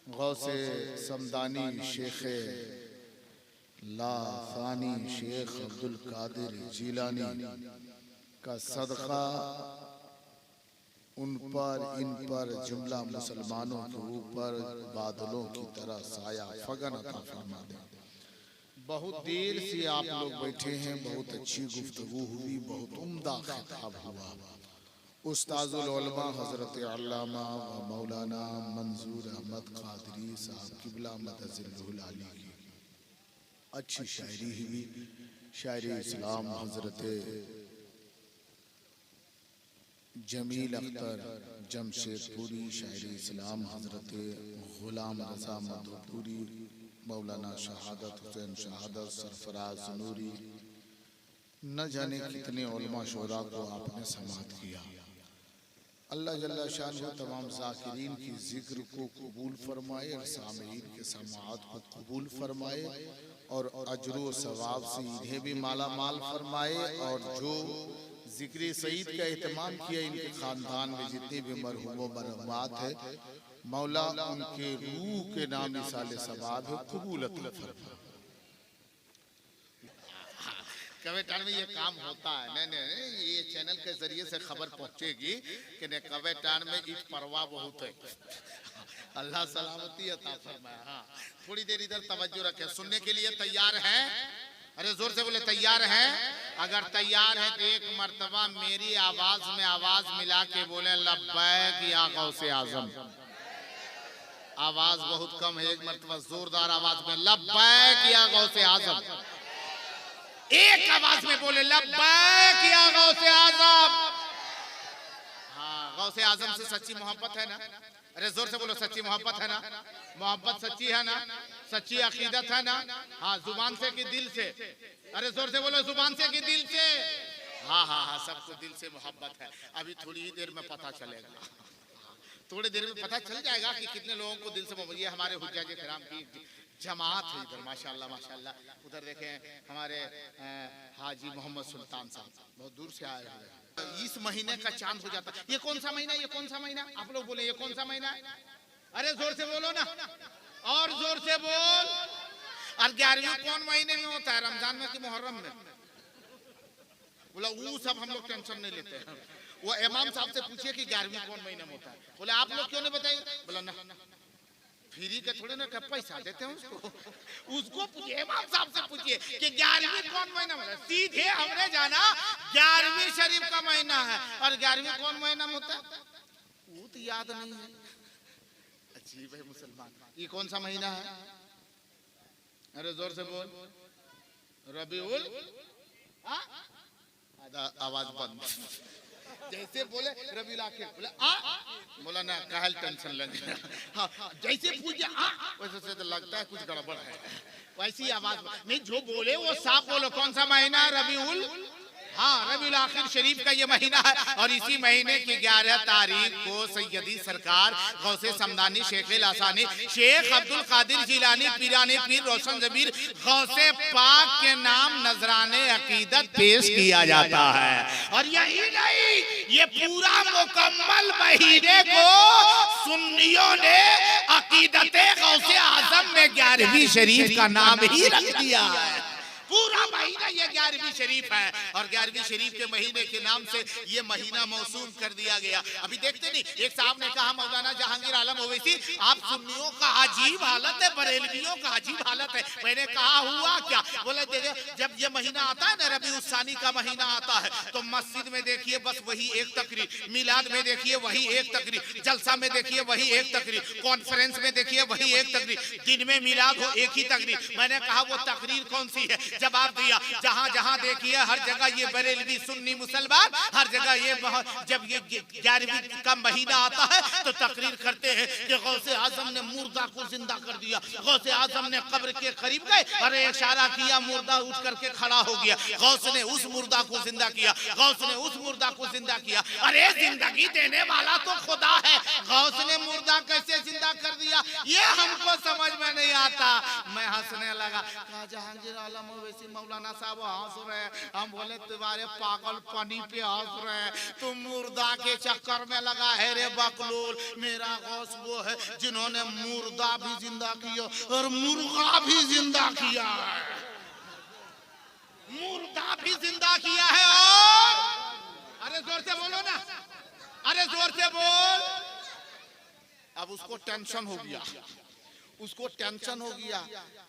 गौसे समदानी शेख ला फानी शेख अब्दुल कादिर जीलानी का सदका उन पर इन पर जुमला मुसलमानों के ऊपर बादलों की तरह साया फगन अता फरमा दे। बहुत देर से आप लोग बैठे हैं, बहुत अच्छी गुफ्तगू हुई, बहुत उम्दा खिताब हुआ। उस्ताजुल उलमा हजरत अल्लामा व मौलाना मंजूर अहमद कादरी साहब किबला मदजिल्लुल आली की अच्छी शायरी हुई। शायरी इस्लाम हजरत जमील अख्तर जमशेदपुरी, शायरी इस्लाम हजरत गुलाम रजा मधुपुरी, मौलाना शहादत हुसैन शहादत सरफराज नूरी, न जाने कितने उलमा शोरा को आपने समाअत किया। अल्लाह जल्ला शान तमाम ज़ाकिरीन की जिक्र को कबूल फरमाए और सामीन के समाअत को कबूल फरमाए और अजर व सवाब से इन्हें भी माला माल फरमाए। और जो जिक्र सईद का एहतमाम किया, इनके खानदान में जितने भी मरहूम मरहूमात है, मौला उनके रूह के नाम मिसाल सवाब है कबूल अता फरमाए। कवेटान में ये काम होता है। नहीं, ये चैनल के जरिए से खबर पहुंचेगी कि ने कवेटान में ईट परवा बहुत है। अल्लाह सलामती अता फरमाए। हाँ, थोड़ी देर इधर तवज्जो रखें। सुनने के लिए तैयार हैं? अरे जोर से बोले तैयार हैं? अगर तैयार है तो एक मर्तबा मेरी आवाज में आवाज मिला के बोले लब्बैक या गौसे आजम। आवाज बहुत कम है, एक मर्तबा जोरदार आवाज में लब्बैक या गौसे आजम। एक आवाज में बोले लब्बैक या गौसे आजम। हाँ, गौसे आजम से सच्ची मोहब्बत है ना? अरे जोर से बोलो, सच्ची मोहब्बत है ना? मोहब्बत सच्ची है ना? सच्ची अकीदत है ना? हाँ, जुबान से कि दिल से? अरे जोर से बोलो, जुबान से कि दिल से? हाँ हाँ हाँ, सबको दिल से मोहब्बत है। अभी थोड़ी ही देर में पता चलेगा, थोड़ी देर में पता चल जाएगा कि कितने लोगों को दिल से मोहब्बत। ये हमारे हुज्जाज किराम की जमात है इधर, माशाल्लाह माशाल्लाह। उधर देखें हमारे हाजी मोहम्मद सुल्तान साहब बहुत दूर से आए हुए। इस महीने का चांद हो जाता है। ये कौन सा महीना? ये कौन सा महीना? आप लोग बोले ये कौन सा महीना है? अरे जोर से बोलो ना, और जोर से बोल। और 11वीं कौन महीने में होता है? रमजान में कि मुहर्रम में? बोला वो सब हम लोग टेंशन नहीं लेते हैं। वो इमाम साहब से पूछिए कि 11वीं कौन महीने में होता है। बोले आप लोग क्यों नहीं बताइए? बोला ना, फ्री के थोड़े ना पैसा देते हैं उसको पूछिए, इमाम साहब से पूछिए कि 11वीं कौन महीना में? सीधे हमने जाना 11वीं शरीफ का महीना है। और 11वीं कौन महीना में होता है वो तो याद नहीं है। अच्छी भाई मुसलमान, ये कौन सा महीना है? अरे जोर से बोल। रबीउल आवाज बंद। जैसे बोले रबीउल आखिर, बोले बोला ना काहल टेंशन लग गया। हाँ, जैसे पूछे वैसे से तो लगता है कुछ गड़बड़ है। वैसी आवाज नहीं, जो बोले वो साफ बोलो। कौन सा महीना? रबीउल, हाँ, रबीउल आखिर शरीफ का ये महीना है। और इसी महीने की 11 तारीख को सैयदी सरकार गौसे समदानी शेख लासानी शेख अब्दुल कादिर जीलानी पीरानी पीर रोशन जबीर गौसे पाक के नाम नजराने अकीदत पेश किया जाता है। और यही नहीं, ये पूरा मुकम्मल महीने को सुन्नियों ने अकीदत गौसे आजम में 11वीं शरीफ का नाम ही रख दिया है। पूरा महीना ये 11वीं शरीफ है। और 11वीं शरीफ के महीने के नाम से ये महीना मौसूम कर दिया गया। अभी देखते नहीं, एक साहब ने कहा मौलाना जहांगीर आलम ओवैसी, आप सुन्नियों का अजीब हालत है, बरेलवियों का अजीब हालत है। मैंने कहा हुआ क्या? बोले जब ये महीना आता है ना, रबीउल सानी का महीना आता है, तो मस्जिद में देखिए बस वही एक तकरीर, मिलाद में देखिए वही एक तकरीर, जलसा में देखिए वही एक तकरीर, कॉन्फ्रेंस में देखिए वही एक तकरीर, दिन में मिलाद हो एक ही तकरीर। मैंने कहा वो तकरीर कौन सी है? जवाब दिया, जहां जहां देखिए हर जगह ये बरेलवी सुन्नी मुसलमान, हर जगह ये जब ये 11वीं का महीना आता है तो तकरीर करते हैं कि गौसे आजम ने मुर्दा को जिंदा कर दिया, गौसे आजम ने कब्र के करीब गए, अरे इशारा किया, मुर्दा उठ करके खड़ा हो गया, गौस ने उस मुर्दा को जिंदा किया, गौस ने उस मुर्दा को जिंदा किया। अरे जिंदगी देने वाला तो खुदा है, गौस ने मुर्दा कैसे जिंदा कर दिया ये हमको समझ में नहीं आता। मैं हंसने लगा। कहा जहांगीर आलम वैसे मौलाना साहब हंस रहे हैं। हम बोले तुम्हारे पागलपनी पे हंस रहे हैं, तुम मुर्दा के चक्कर में लगा है रे बकलोल। मेरा गौस वो है जिन्होंने मुर्दा भी जिंदा किया और मुर्गा भी जिंदा किया है, मुर्दा भी जिंदा किया है। और अरे जोर से बोलो ना, अरे जोर से बोल। अब उसको टेंशन हो गया, उसको टेंशन हो गया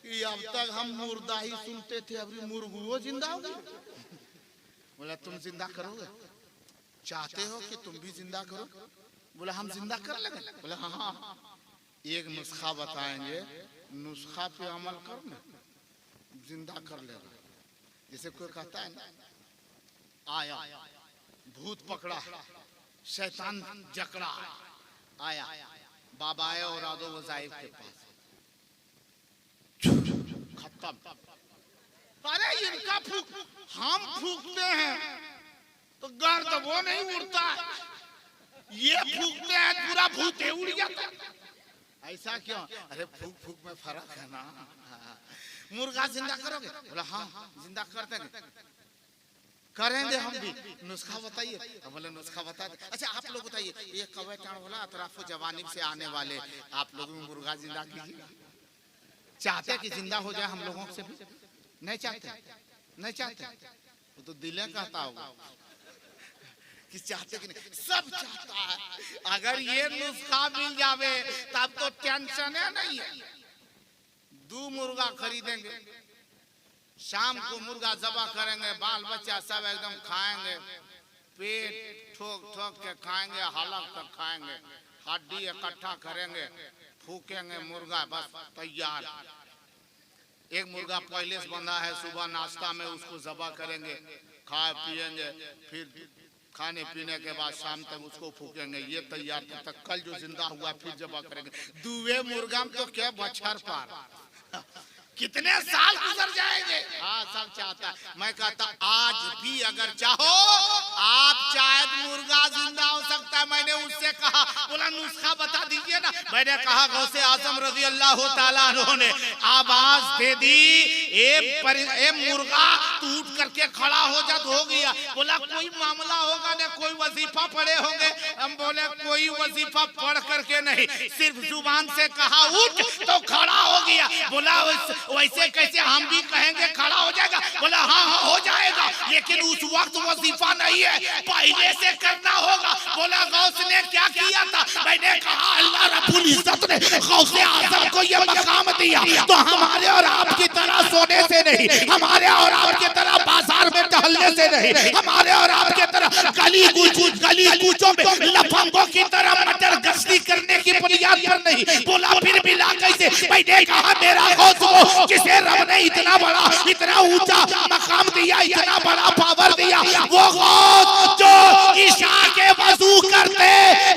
कि अब तक हम मुर्दा ही सुनते थे, अभी मुर्गुओ जिंदा हो गया। बोला तुम जिंदा करोगे, चाहते हो कि तुम भी जिंदा करो? बोला हम जिंदा कर लेंगे। बोला हाँ हाँ, एक नुस्खा बताएंगे, नुस्खा पे अमल कर ना, जिंदा कर लेगा। जैसे कोई कहता है ना, आया भूत पकड़ा, शैतान जकड़ा, आया बाबा आए और आदो वज़ाइफ के पास, खत्म। अरे इनका फूक हम फूकते हैं तो गर्द वो नहीं उड़ता, ये फूकते हैं पूरा भूत उड़ जाता। ऐसा क्यों? अरे फूक फूक में फर्क है ना। मुर्गा जिंदा करोगे? बोला हाँ जिंदा कर देंगे, करेंगे हम भी। नुस्खा बताइए। बोले नुस्खा बता दे। अच्छा आप लोग बताइए, ये कौवे टाण बोला अतराफो जवानी से आने वाले आप लोग मुर्गा जिंदा कीजिए। चाहते कि जिंदा हो जाए हम लोगों से भी? नहीं चाहते, नहीं चाहते। वो तो दिले कहता होगा कि चाहते कि नहीं, सब चाहता है। अगर ये नुस्खा मिल जावे तब तो टेंशन है नहीं है। 2 मुर्गा खरीदेंगे, शाम को मुर्गा जबा करेंगे, बाल बच्चा सब एकदम खाएंगे, पेट ठोक ठोक के खाएंगे, हलक तक खाएंगे, हड्डी इकट्ठा करेंगे, फूकेंगे मुर्गा, बस तैयार। एक मुर्गा पहले से बंधा है, सुबह नाश्ता में उसको जबा करेंगे, खाए पिएंगे, फिर खाने पीने के बाद शाम तक उसको फूकेंगे, ये तैयार। तक कल जो जिंदा हुआ फिर जबा करेंगे। 2 मुर्गा में तो क्या बछर पार, कितने साल गुजर जाएंगे। हाँ सब चाहता है। मैं कहता आज भी अगर चाहो आप शायद मुर्गा जिंदा हो सकता है। मैंने उससे कहा, बोला नुस्खा बता दीजिए ना। मैंने कहा गौसे आजम रज़ी अल्लाह ताला अन्हु ने आवाज दे दी, ए मुर्गा टूट करके खड़ा हो जा तो हो गया। बोला कोई मामला होगा ना, कोई वजीफा पढ़े होंगे? हम बोले कोई वजीफा पढ़ करके नहीं, सिर्फ जुबान से कहा उठ तो खड़ा हो गया। बोला वैसे कैसे हम भी कहेंगे खड़ा हो जाएगा? बोला हाँ हाँ हो जाएगा, लेकिन उस वक्त वजीफा नहीं है, पहले से करना होगा। बोला गौस ने क्या किया था? मैंने कहा अल्लाह रब्बुल इज्जत ने गौसे आजम को ये मकाम दिया तो हमारे और आपकी तरह सोने से नहीं, हमारे और आपकी तरह बाजार में टहलने से नहीं, हमारे और आपके तरह गली कूचों में लफंगों की तरह मटर गश्ती करने की बुनियाद पर नहीं। बोला फिर मिला कैसे? मैंने कहा मेरा गौस जिसे रब ने इतना बड़ा इतना ऊंचा मकाम दिया, इतना बड़ा पावर दिया, वो गौस जो ईशा के वजू करते,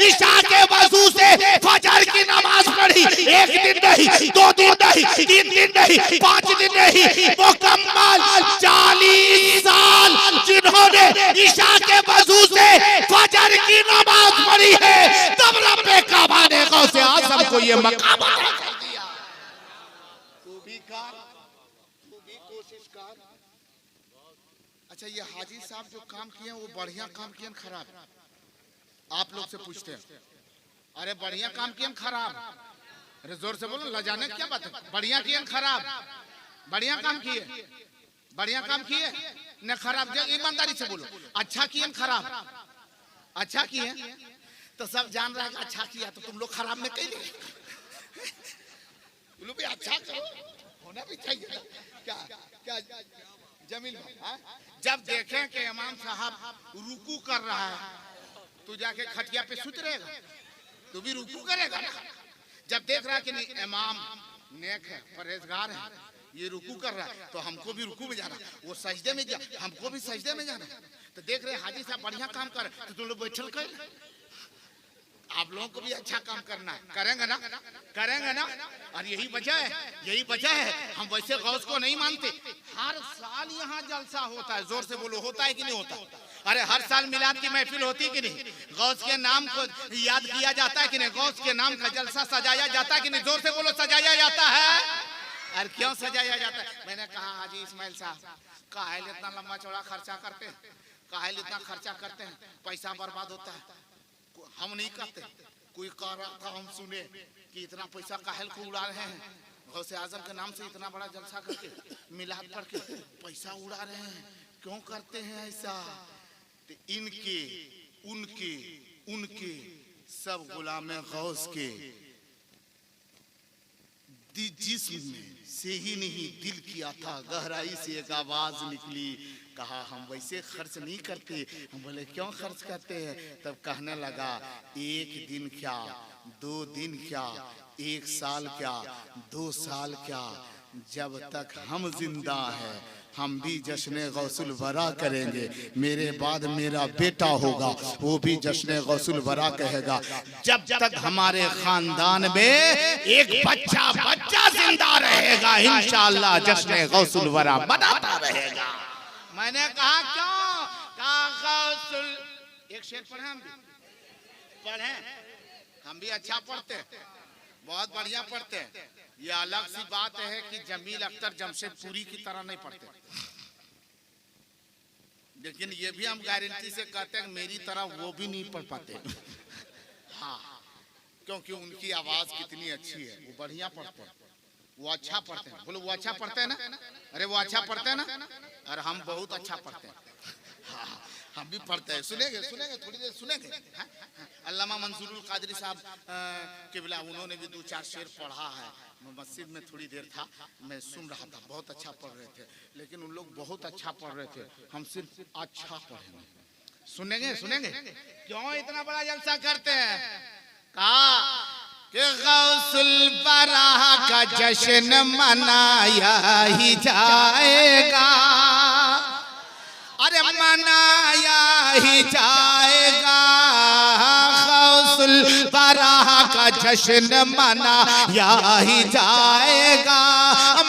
ईशा के वजू से फजर की नमाज पढ़ी, 1 दिन नहीं, 2 दिन नहीं, 3 दिन नहीं, 5 दिन नहीं, मुकम्मल 40 साल जिन्होंने ईशा के वजू से फजर की नमाज पढ़ी है, तब रब्बे काबा ने गौसे आजम को ये मकाम दिया। अच्छा ये हाजी साहब जो काम किए वो बढ़िया काम किए खराब? आप लोग से पूछते हैं। अरे बढ़िया काम किए खराब? अरे जोर से बोलो, लजाने क्या बात है? बढ़िया किए खराब? बढ़िया काम किए, बढ़िया काम किए न खराब? ईमानदारी से बोलो, अच्छा किए खराब? अच्छा किए तो सब जान रहा है अच्छा किया, तो तुम लोग खराब में कहीं नहीं। बोलो भाई अच्छा करो, होना भी चाहिए। क्या क्या जमील भाई, जब देखें कि इमाम साहब रुकू कर रहा है तो जाके खटिया पे सुत रहेगा? तू भी रुकू करेगा ना। जब देख रहा है कि नहीं इमाम नेक है, परहेजगार है, ये रुकू कर रहा है तो हमको भी रुकू में जाना, वो सजदे में गया हमको भी सजदे में जाना। तो देख रहे हाजी साहब बढ़िया काम कर तो तुम लोग बैठल कर, आप लोगों को भी अच्छा काम करना है, करेंगे ना? करेंगे ना? और यही वजह है, यही वजह है हम वैसे गौस को नहीं मानते। हर साल यहाँ जलसा होता है, जोर से बोलो होता है कि नहीं होता? अरे हर साल मिलाद की महफिल होती कि नहीं? गौस के नाम को याद किया जाता है कि नहीं? गौस के नाम का जलसा सजाया जाता है कि नहीं? जोर से बोलो सजाया जाता है। और क्यों सजाया जाता है? मैंने कहा हाजी इस्माइल साहब, काहे इतना लंबा चौड़ा खर्चा करते हैं, काहे इतना खर्चा करते हैं, पैसा बर्बाद होता है। हम नहीं करते, कोई कह रहा था, हम सुने कि इतना पैसा काहे को उड़ा रहे हैं, गौसे आजम के नाम से इतना बड़ा जलसा करके मिलाद पढ़ के पैसा उड़ा रहे हैं, क्यों करते हैं ऐसा? तो इनके उनके उनके सब गुलाम गौस के जिस्म में से ही नहीं दिल किया था, गहराई से एक आवाज निकली, कहा हम वैसे खर्च नहीं करते। हम बोले क्यों खर्च करते हैं? तब कहने लगा, एक दिन क्या, 2 दिन क्या, 1 साल क्या, 2 साल क्या, जब तक हम जिंदा हैं हम भी जश्न गौसुल वरा करेंगे। मेरे बाद मेरा बेटा होगा, वो भी जश्न गौसुल वरा कहेगा। जब तक हमारे खानदान में एक बच्चा जिंदा रहेगा, इंशाअल्लाह जश्न गौसुल वरा बनाता रहेगा। मैंने कहा क्यों? कहा गौसुल, एक शेर पढ़े, हम भी पढ़े, हम भी अच्छा पढ़ते हैं, बहुत बढ़िया पढ़ते हैं। ये अलग सी बात है कि जमील अख्तर जमशेदपुरी की तरह नहीं पढ़ते, लेकिन ये भी हम गारंटी से कहते हैं मेरी तरह वो भी नहीं पढ़ पाते। हाँ, क्योंकि उनकी आवाज कितनी अच्छी है, वो बढ़िया पढ़ते हैं, वो अच्छा पढ़ते हैं। बोलो वो अच्छा पढ़ते हैं ना? अरे वो अच्छा पढ़ते हैं ना? और हम बहुत अच्छा पढ़ते हैं। हाँ, हम भी पढ़ते हैं, सुनेंगे सुनेंगे थोड़ी देर सुनेंगे। अल्लामा मंसूरुल कादरी साहब किबला, उन्होंने भी 2-4 शेर पढ़ा है। मैं मस्जिद में थोड़ी देर था, मैं सुन रहा था, बहुत अच्छा पढ़ रहे थे, लेकिन उन लोग बहुत अच्छा पढ़ रहे थे, हम सिर्फ अच्छा पढ़ेंगे। सुनेंगे सुनेंगे क्यों इतना बड़ा जलसा करते हैं? कहा कि गौसुल बराह का जश्न मनाया ही जाएगा, अरे मनाया ही जाएगा, गौसुल बराह का जश्न मनाया ही जाएगा,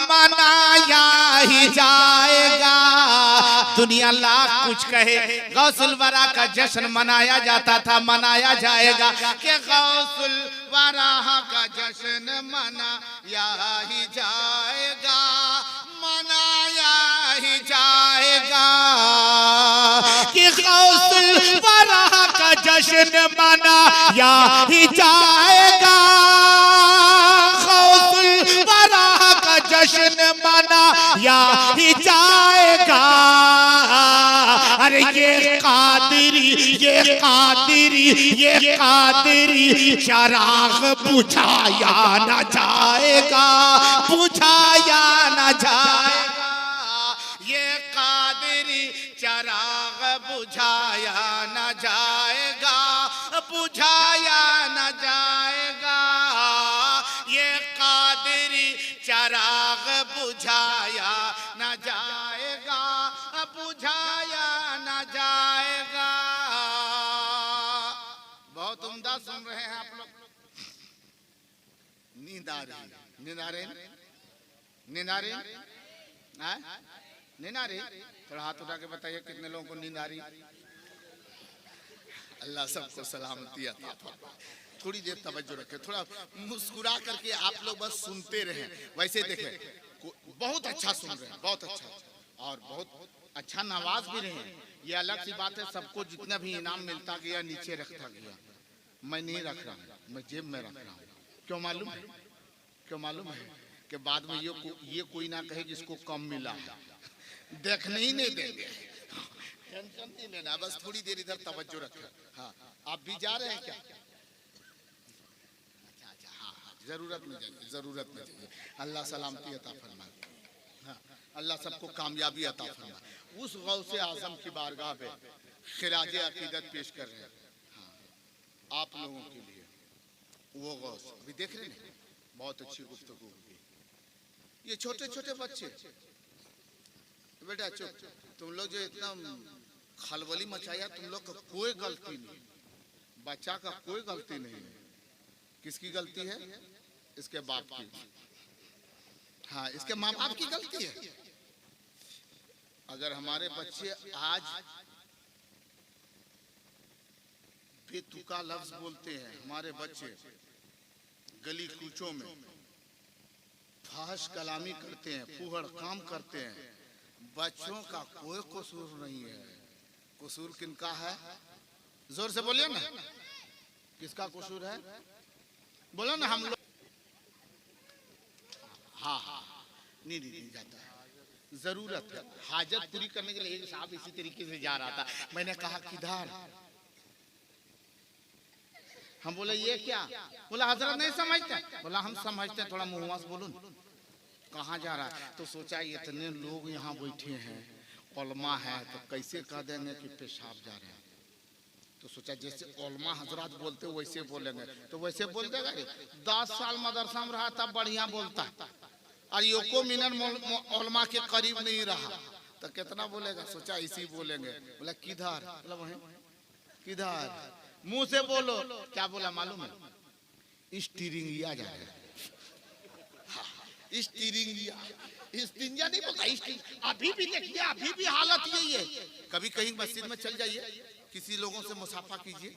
मनाया ही जाएगा। दुनिया लाख कुछ कहे, गौसुल बराह का जश्न मनाया जाता था, मनाया जाएगा कि गौसुल बराह का जश्न मनाया ही जाएगा, मनाया ही जाएगा कि गौसुल बराह का जश्न मनाया ही जाएगा, गौसुल बराह का जश्न मनाया ही जाएगा। अरे ये कादिरी, ये कादिरी, ये कादिरी चराग बुझाया न जाएगा, बुझाया न जाएगा, ये कादिरी चराग बुझाया न जाएगा, बुझाया न जाएगा, ये कादिरी चराग बुझाया न जाएगा, बुझाया न जाएगा। बहुत उम्दा सुन रहे हैं आप लोग। नींद आ रही, नींद आ रही, नींद आ रही, नींद आ रही? थोड़ा हाथ उठा के बताइए कितने लोगों को नींद आ रही? अल्लाह सबको सलामती अता फरमाए। थोड़ी देर तवज्जो रखें, थोड़ा मुस्कुरा करके आप लोग बस सुनते रहें। वैसे देखें, बहुत अच्छा सुन रहे हैं, बहुत अच्छा, और बहुत अच्छा नवाज भी रहे हैं। ये अलग सी बात है, सबको जितना भी इनाम मिलता गया नीचे रखता गया। मैं नहीं रख रहा हूँ, मैं जेब में रख रहा हूँ। क्यों मालूम है? क्यों मालूम है कि बाद में ये कोई ना कहे कि इसको कम मिला है, देखने ही नहीं देंगे। टेंशन नहीं लेना, बस थोड़ी देर इधर तवज्जो रखें। हाँ, आप भी जा रहे हैं क्या? अच्छा, हाँ, जरूरत में जाइए, जरूरत में जाइए। अल्लाह सलामती अता फरमाए। हाँ, अल्लाह सबको कामयाबी अता फरमाए। उस गौसे आजम की बारगाह पे खिराज अकीदत पेश कर रहे हैं। हाँ, आप लोगों के लिए वो गौस अभी देख रहे हैं, बहुत अच्छी गुफ्तगू हुई। ये छोटे छोटे बच्चे, बेटा चुप, तुम लोग जो इतना खलबली मचाया, तुम लोग का कोई गलती नहीं, बच्चा का कोई गलती नहीं है। किसकी गलती है? इसके बाप की। हाँ, इसके माँ बाप की गलती है। अगर हमारे बच्चे आज बेतुका लफ्ज बोलते हैं, हमारे बच्चे गली कूचों में फहश कलामी करते हैं, फूहड़ काम करते हैं। बच्चों का कोई कसूर नहीं है। कसूर किनका है? जोर से बोलिए ना, किसका कसूर है? बोलो ना हम लोग। हाँ हाँ, नहीं जाता है, जरूरत है, हाजत पूरी करने के लिए। एक साहब इसी तरीके से जा रहा था, मैंने कहा किधर? हम बोले ये क्या? बोला हजरत नहीं समझते। बोला हम समझते हैं, थोड़ा मुंह से बोलो। कहाँ जा रहा है? तो सोचा इतने लोग यहाँ बैठे हैं, उलमा है, तो कैसे कह देंगे कि पेशाब जा रहे हैं। तो सोचा जैसे उलमा हजरत बोलते वैसे बोलेंगे, तो वैसे बोल देगा। 10 साल मदरसा में रहा तब बढ़िया बोलता, और एको मिनट उलमा के करीब नहीं रहा तो कितना बोलेगा। सोचा इसी बोलेंगे। बोला किधर? बोला वहीं। किधर? मुंह से बोलो। क्या बोला मालूम है? स्टीरिंगिया जा रहा है। स्टीरिंगिया, स्टिंजा नहीं बोलता। अभी भी देखिए, अभी भी हालत यही है। कभी कहीं मस्जिद में चल जाइए, किसी लोगों से मुसाफा कीजिए,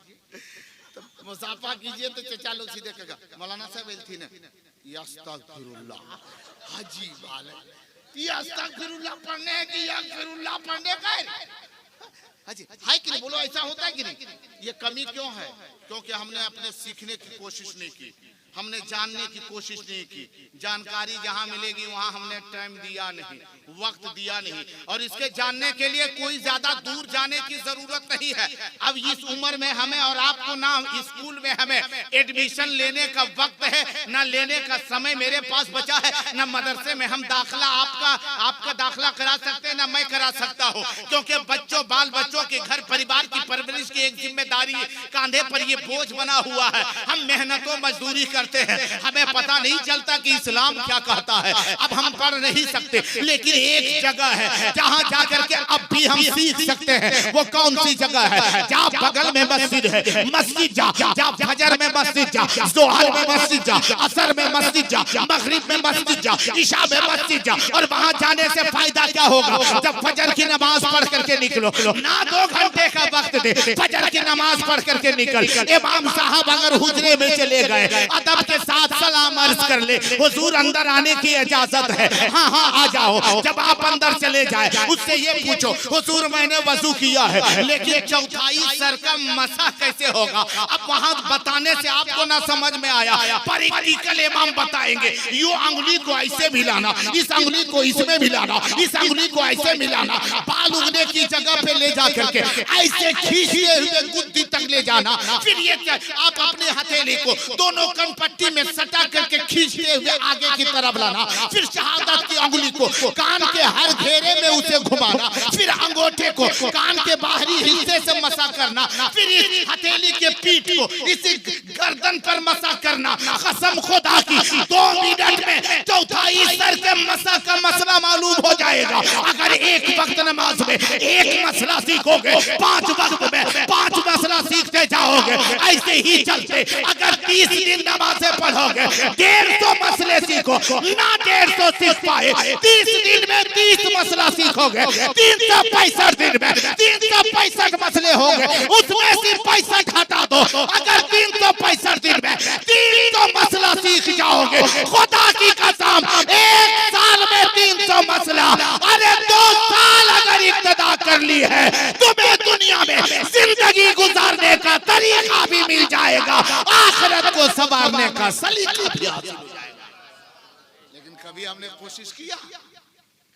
तो मुसाफा कीजिए तो चचा लोग सीधे कहेगा मौलाना साहब एलथी ने यस्तगफिरुल्लाह। हाजी वाले यस्तगफिरुल्लाह पढ़ने है कि यस्तगफिरुल्लाह पढ़ने का है? हाजी हाय कि नहीं? बोलो ऐसा होता है कि नहीं? ये कमी क्यों है? क्योंकि हमने अपने सीखने की कोशिश नहीं की, हमने जानने की कोशिश नहीं की। जानकारी जहां मिलेगी वहां हमने टाइम दिया नहीं, वक्त दिया नहीं, और इसके जानने के लिए कोई ज्यादा दूर जाने की जरूरत नहीं है। अब इस उम्र में हमें और आपको ना स्कूल में हमें एडमिशन लेने का वक्त है, ना लेने का समय मेरे पास बचा है, ना मदरसे में हम दाखला आपका दाखला करा सकते हैं, ना मैं करा सकता हूँ। क्योंकि बच्चों बाल बच्चों के घर परिवार की परवरिश की एक जिम्मेदारी कांधे पर ये बोझ बना हुआ है। हम मेहनतों मजदूरी करते हैं, हमें पता नहीं चलता कि इस्लाम क्या कहता है। अब हम पढ़ नहीं सकते, लेकिन एक जगह है जहां जाकर के अब भी हम सीख सकते हैं। वो कौन सी जगह है? जहाँ बगल में मस्जिद है, मस्जिद जा। जहाँ फजर में मस्जिद जा, जोहर में मस्जिद जा, असर में मस्जिद जा, मगरिब में मस्जिद जा, इशा में मस्जिद जा। और वहां जाने से फायदा क्या होगा? जब फजर की नमाज पढ़ करके निकलो, ना 2 घंटे का वक्त दे, फजर की नमाज पढ़ करके निकल। इमाम साहब अगर हुजरे में चले गए, अदब के साथ सलाम अर्ज कर ले, हुजूर अंदर आने की इजाजत है, हाँ हाँ आ जाओ। जब आप अंदर चले जाए, उससे ये पूछो हुजूर मैंने वजू किया है, लेकिन चौथाई सर का मसा कैसे होगा? अब वहां बताने से आपको ना समझ में आया, प्रैक्टिकल इमाम बताएंगे। यू अंगुली को ऐसे मिलाना, इस अंगुली को इसमें मिलाना, इस अंगुली को ऐसे मिलाना, बाल उगने की जगह पे ले जा करके ऐसे खींचते हुए गुद्दी तक ले जाना। फिर ये आप अपने हथेली को दोनों कनपट्टी में सटा करके खींचते हुए आगे की तरफ लाना। फिर शहादत की अंगुली को कान के हर घेरे में उसे घुमाना। फिर अंगूठे को कान के बाहरी हिस्से से मसा करना। फिर इस हथेली के पीठ को इसी गर्दन पर मसा करना। कसम खुदा की 2 मिनट में चौथाई सर के मसा का मसला मालूम हो जाएगा। अगर एक वक्त नमाज में एक मसला सीखोगे, 5 वक्त में 5 मसला सीखते जाओगे। ऐसे ही चलते अगर 30 दिन नमाजें पढ़ोगे, 150 मसले सीखो ना, 150 सीख पाए। 30 दिन में 30 मसला सीखोगे, 365 दिन में 365 मसले होंगे। उसमें से 65 हटा दो। अगर 365 दिन में 300 मसला सीख जाओगे, खुदा की कसम 1 साल में 300 मसला, अरे 2 साल अगर इब्तिदा कर ली है, तुम्हें दुनिया में जिंदगी गुजारने का तरीका भी मिल जाएगा, आखिरत को संवारने का सलीका भी हासिल हो जाएगा। लेकिन कभी हमने कोशिश किया?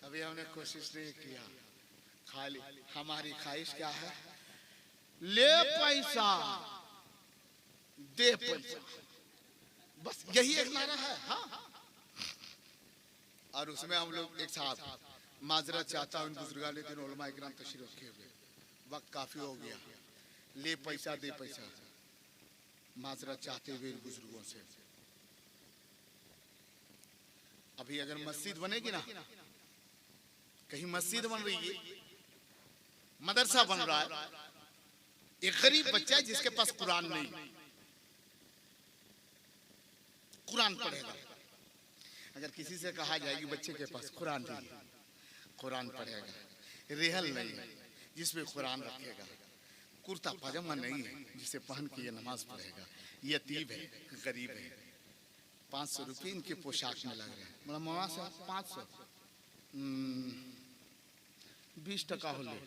कभी हमने कोशिश नहीं किया। खाली हमारी ख्वाहिश क्या है? ले पैसा दे पैसा, बस यही एक नारा है। हाँ, और उसमें हम लोग एक साथ माजरत चाहता हूं बुजुर्गान दिन उलमा इकराम तशरीफ रखे हुए, वक्त काफी हो गया। ले पैसा दे पैसा, माजरत चाहते हुए बुजुर्गों से। अभी अगर मस्जिद बनेगी ना, कहीं मस्जिद बन रही है, मदरसा बन रहा है, एक गरीब बच्चा है जिसके पास कुरान नहीं, कुरान पढ़ेगा। अगर किसी से कहा जाए कि बच्चे के पास कुरान नहीं, कुरान पढ़ेगा, रेहल नहीं है जिसमें कुरान रखेगा, कुर्ता पजामा नहीं है जिसे पहन के ये नमाज पढ़ेगा, यतीम है, गरीब है, 500 रुपये इनके पोशाक में लग रहे हैं। बोला मौला साहब 500, 20 हो ले।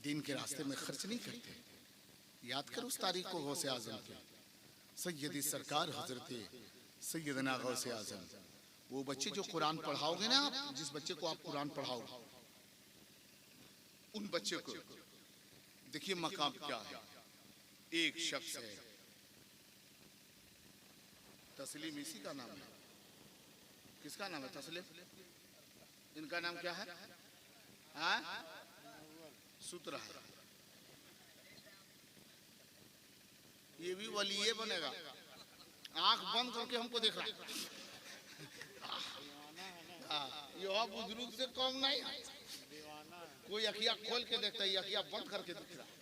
दिन के रास्ते में खर्च नहीं करते। याद कर उस तारीख को गौसे आजम के, सैयदी सरकार हजरत सैयदना गौसे आजम। वो बच्चे जो कुरान पढ़ाओगे ना आप, जिस बच्चे को आप कुरान पढ़ाओगे, उन बच्चे को देखिए मकाम क्या है। एक शख्स है, तस्लीम इसी का नाम है। किसका नाम है तस्लीम? इनका नाम क्या है? हाँ, सूत्र है। ये भी वलीये बनेगा। आंख बंद करके हमको देख रहा है। यह बुजुर्ग से कम नहीं। कोई अखिया खोल के देखता है, अखिया बंद करके देख रहा है।